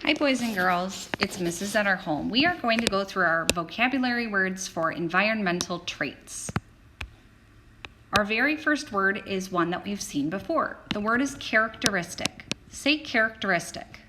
Hi boys and girls, it's Mrs. at our home. We are going to go through our vocabulary words for environmental traits. Our very first word is one that we've seen before. The word is characteristic. Say characteristic.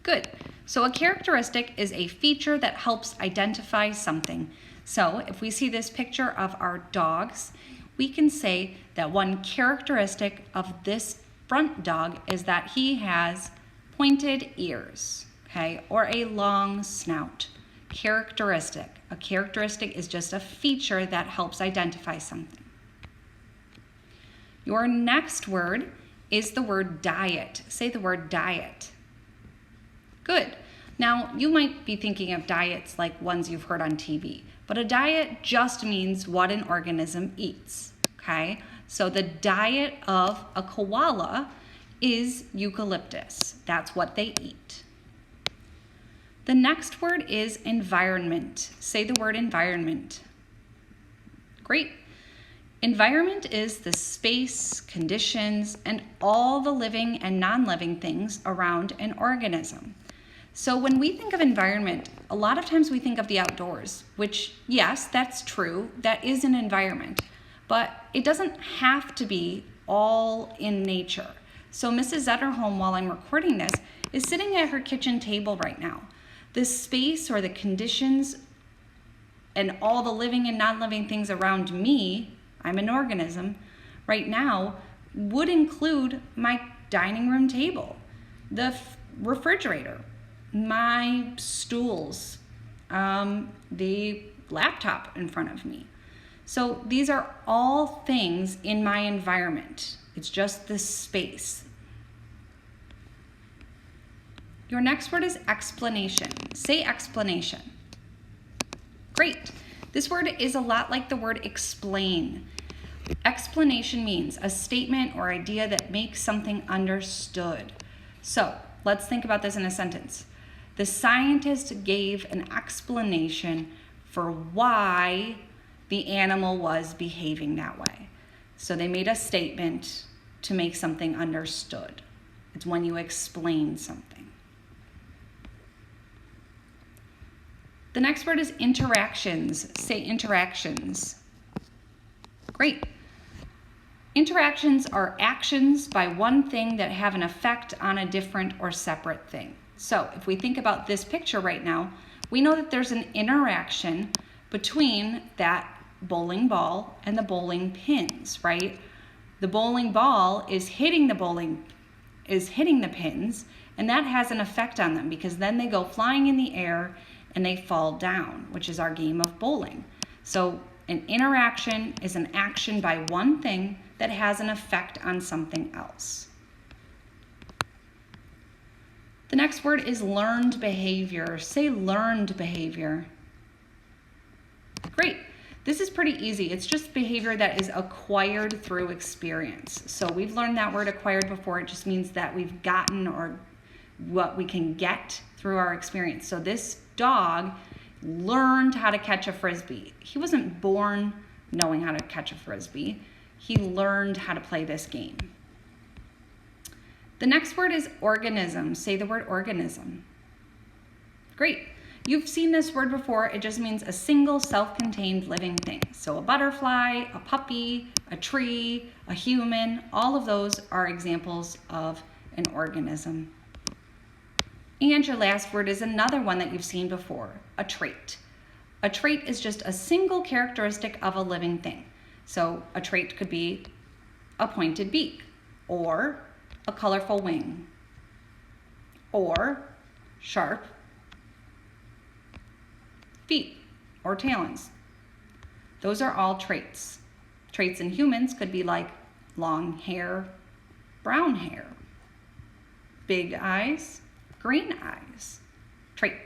Good. So a characteristic is a feature that helps identify something. So if we see this picture of our dogs, we can say that one characteristic of this front dog is that he has pointed ears, okay, or a long snout. Characteristic. A characteristic is just a feature that helps identify something. Your next word is the word diet. Say the word diet. Good. Now, you might be thinking of diets like ones you've heard on TV, but a diet just means what an organism eats, okay? So the diet of a koala is eucalyptus. That's what they eat. The next word is environment. Say the word environment. Great. Environment is the space, conditions, and all the living and non-living things around an organism. So when we think of environment, a lot of times we think of the outdoors, which, yes, that's true. That is an environment. But it doesn't have to be all in nature. So Mrs. Zetterholm, while I'm recording this, is sitting at her kitchen table right now. The space or the conditions and all the living and non-living things around me, I'm an organism, right now would include my dining room table, the refrigerator, my stools, the laptop in front of me. So these are all things in my environment. It's just the space. Your next word is explanation. Say explanation. Great. This word is a lot like the word explain. Explanation means a statement or idea that makes something understood. So let's think about this in a sentence. The scientist gave an explanation for why the animal was behaving that way. So they made a statement to make something understood. It's when you explain something. The next word is interactions. Say interactions. Great. Interactions are actions by one thing that have an effect on a different or separate thing. So if we think about this picture right now, we know that there's an interaction between that bowling ball and the bowling pins, right? The bowling ball is hitting the pins, and that has an effect on them because then they go flying in the air and they fall down, which is our game of bowling. So an interaction is an action by one thing that has an effect on something else. The next word is learned behavior. Say learned behavior. Great. This is pretty easy. It's just behavior that is acquired through experience. So we've learned that word acquired before. It just means that we've gotten or what we can get through our experience. So this dog learned how to catch a Frisbee. He wasn't born knowing how to catch a Frisbee. He learned how to play this game. The next word is organism. Say the word organism. Great. You've seen this word before. It just means a single self-contained living thing. So a butterfly, a puppy, a tree, a human, all of those are examples of an organism. And your last word is another one that you've seen before, a trait. A trait is just a single characteristic of a living thing. So a trait could be a pointed beak, or a colorful wing, or sharp feet or talons. Those are all traits. Traits in humans could be like long hair, brown hair, big eyes, green eyes. Trait.